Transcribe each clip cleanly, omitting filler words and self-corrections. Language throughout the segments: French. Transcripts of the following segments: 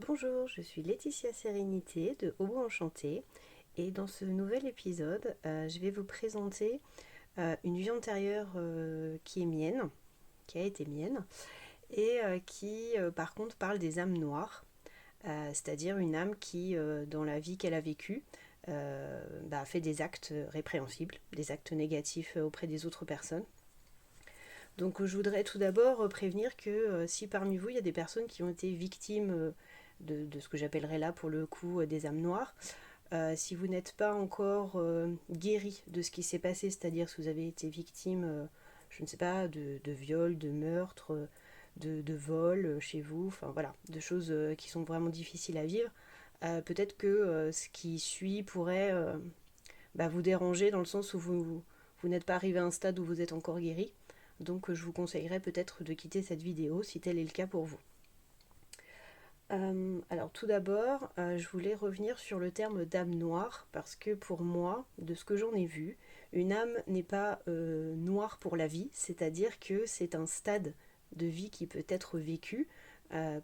Bonjour, je suis Laetitia Sérénité de Au Beau Enchanté et dans ce nouvel épisode, je vais vous présenter une vie antérieure qui est mienne, qui a été mienne et qui par contre parle des âmes noires, c'est-à-dire une âme qui dans la vie qu'elle a vécue fait des actes répréhensibles, des actes négatifs auprès des autres personnes. Donc je voudrais tout d'abord prévenir que si parmi vous il y a des personnes qui ont été victimes de ce que j'appellerais là pour le coup des âmes noires, si vous n'êtes pas encore guéri de ce qui s'est passé, c'est-à-dire si vous avez été victime, je ne sais pas, de viol, de meurtre, de vol chez vous, enfin voilà, de choses qui sont vraiment difficiles à vivre, peut-être que ce qui suit pourrait vous déranger dans le sens où vous n'êtes pas arrivé à un stade où vous êtes encore guéri. Donc je vous conseillerais peut-être de quitter cette vidéo si tel est le cas pour vous. Alors tout d'abord, je voulais revenir sur le terme d'âme noire parce que pour moi, de ce que j'en ai vu, une âme n'est pas noire pour la vie, c'est-à-dire que c'est un stade de vie qui peut être vécu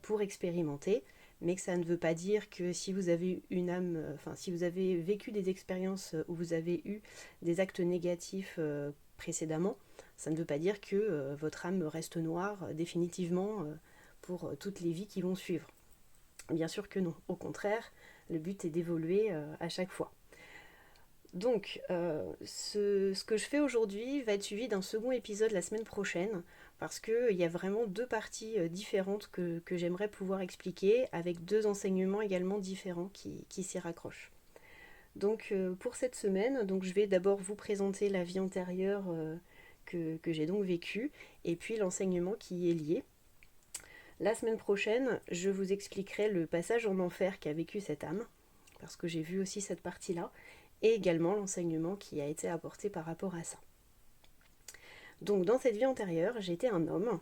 pour expérimenter, mais que ça ne veut pas dire que si vous avez une âme, si vous avez vécu des expériences où vous avez eu des actes négatifs précédemment, ça ne veut pas dire que votre âme reste noire définitivement pour toutes les vies qui vont suivre. Bien sûr que non, au contraire, le but est d'évoluer à chaque fois. Donc, ce que je fais aujourd'hui va être suivi d'un second épisode la semaine prochaine, parce qu'il y a vraiment deux parties différentes que j'aimerais pouvoir expliquer, avec deux enseignements également différents qui s'y raccrochent. Donc, pour cette semaine, donc, je vais d'abord vous présenter la vie antérieure que j'ai donc vécue, et puis l'enseignement qui y est lié. La semaine prochaine, je vous expliquerai le passage en enfer qu'a vécu cette âme, parce que j'ai vu aussi cette partie-là, et également l'enseignement qui a été apporté par rapport à ça. Donc dans cette vie antérieure, j'étais un homme,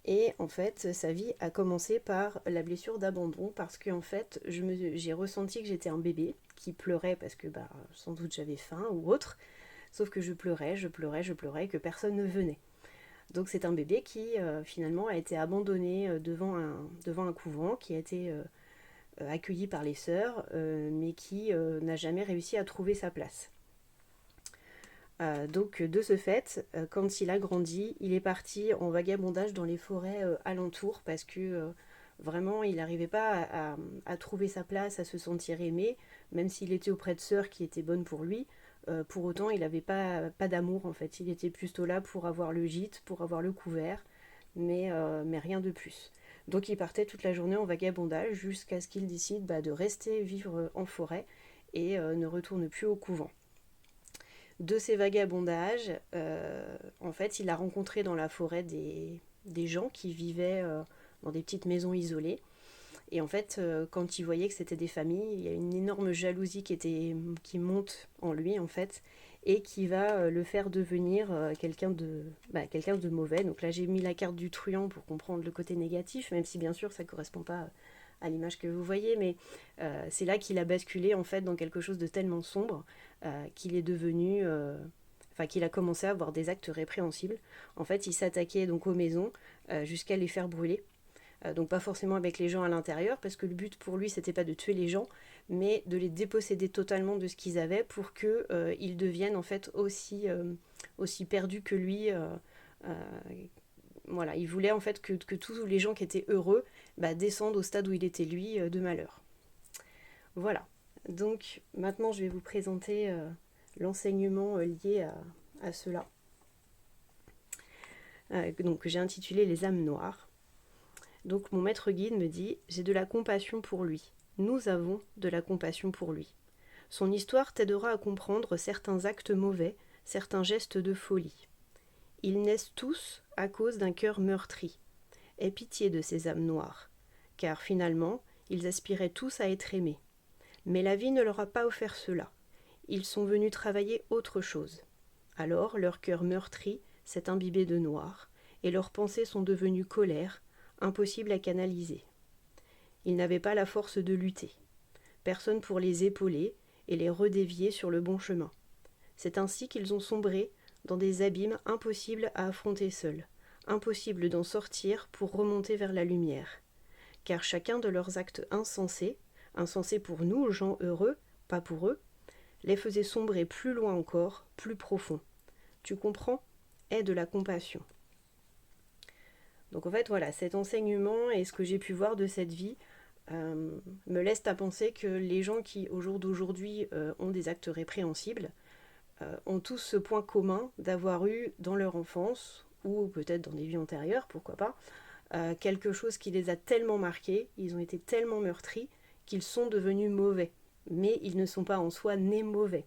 et en fait, sa vie a commencé par la blessure d'abandon, parce que en fait, j'ai ressenti que j'étais un bébé qui pleurait parce que sans doute j'avais faim ou autre, sauf que je pleurais, et que personne ne venait. Donc c'est un bébé qui finalement a été abandonné devant un couvent, qui a été accueilli par les sœurs, mais qui n'a jamais réussi à trouver sa place. Donc de ce fait, quand il a grandi, il est parti en vagabondage dans les forêts alentours parce que vraiment il n'arrivait pas à trouver sa place, à se sentir aimé, même s'il était auprès de sœurs qui étaient bonnes pour lui. Pour autant, il n'avait pas d'amour en fait. Il était plutôt là pour avoir le gîte, pour avoir le couvert, mais rien de plus. Donc il partait toute la journée en vagabondage jusqu'à ce qu'il décide de rester vivre en forêt et ne retourne plus au couvent. De ces vagabondages, en fait, il a rencontré dans la forêt des gens qui vivaient dans des petites maisons isolées. Et en fait, quand il voyait que c'était des familles, il y a une énorme jalousie qui monte en lui, en fait, et qui va le faire devenir quelqu'un de mauvais. Donc là, j'ai mis la carte du truand pour comprendre le côté négatif, même si bien sûr, ça ne correspond pas à l'image que vous voyez, mais c'est là qu'il a basculé, en fait, dans quelque chose de tellement sombre qu'il est devenu... qu'il a commencé à avoir des actes répréhensibles. En fait, il s'attaquait donc aux maisons jusqu'à les faire brûler. Donc pas forcément avec les gens à l'intérieur, parce que le but pour lui c'était pas de tuer les gens, mais de les déposséder totalement de ce qu'ils avaient pour qu'ils deviennent en fait aussi perdus que lui. Voilà, il voulait en fait que tous les gens qui étaient heureux descendent au stade où il était lui de malheur. Voilà. Donc maintenant je vais vous présenter l'enseignement lié à cela. Donc j'ai intitulé Les âmes noires. Donc mon maître guide me dit « J'ai de la compassion pour lui. Nous avons de la compassion pour lui. Son histoire t'aidera à comprendre certains actes mauvais, certains gestes de folie. Ils naissent tous à cause d'un cœur meurtri. Aie pitié de ces âmes noires, car finalement, ils aspiraient tous à être aimés. Mais la vie ne leur a pas offert cela. Ils sont venus travailler autre chose. Alors leur cœur meurtri s'est imbibé de noir, et leurs pensées sont devenues colère, impossible à canaliser. Ils n'avaient pas la force de lutter. Personne pour les épauler et les redévier sur le bon chemin. C'est ainsi qu'ils ont sombré dans des abîmes impossibles à affronter seuls, impossible d'en sortir pour remonter vers la lumière. car chacun de leurs actes insensés pour nous, gens heureux, pas pour eux, les faisait sombrer plus loin encore, plus profond. Tu comprends? Aie de la compassion. Donc en fait, voilà, cet enseignement et ce que j'ai pu voir de cette vie me laisse à penser que les gens qui, au jour d'aujourd'hui, ont des actes répréhensibles, ont tous ce point commun d'avoir eu dans leur enfance, ou peut-être dans des vies antérieures, pourquoi pas, quelque chose qui les a tellement marqués, ils ont été tellement meurtris, qu'ils sont devenus mauvais. Mais ils ne sont pas en soi nés mauvais.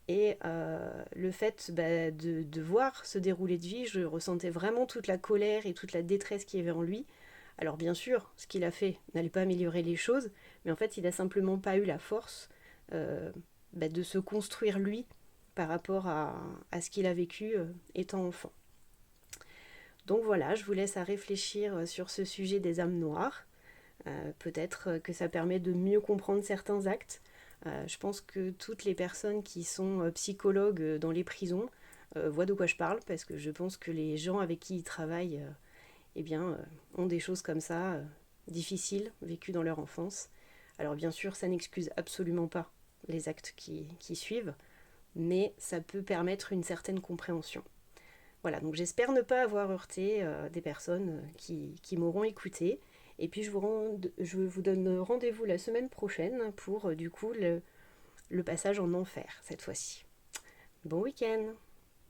Et le fait de voir ce déroulé de vie, je ressentais vraiment toute la colère et toute la détresse qu'il y avait en lui. Alors bien sûr, ce qu'il a fait n'allait pas améliorer les choses, mais en fait, il n'a simplement pas eu la force de se construire lui par rapport à ce qu'il a vécu étant enfant. Donc voilà, je vous laisse à réfléchir sur ce sujet des âmes noires. Peut-être que ça permet de mieux comprendre certains actes. Je pense que toutes les personnes qui sont psychologues dans les prisons voient de quoi je parle, parce que je pense que les gens avec qui ils travaillent ont des choses comme ça, difficiles, vécues dans leur enfance. Alors bien sûr, ça n'excuse absolument pas les actes qui suivent, mais ça peut permettre une certaine compréhension. Voilà, donc j'espère ne pas avoir heurté des personnes qui m'auront écouté. Et puis je vous donne rendez-vous la semaine prochaine pour du coup le passage en enfer cette fois-ci. Bon week-end!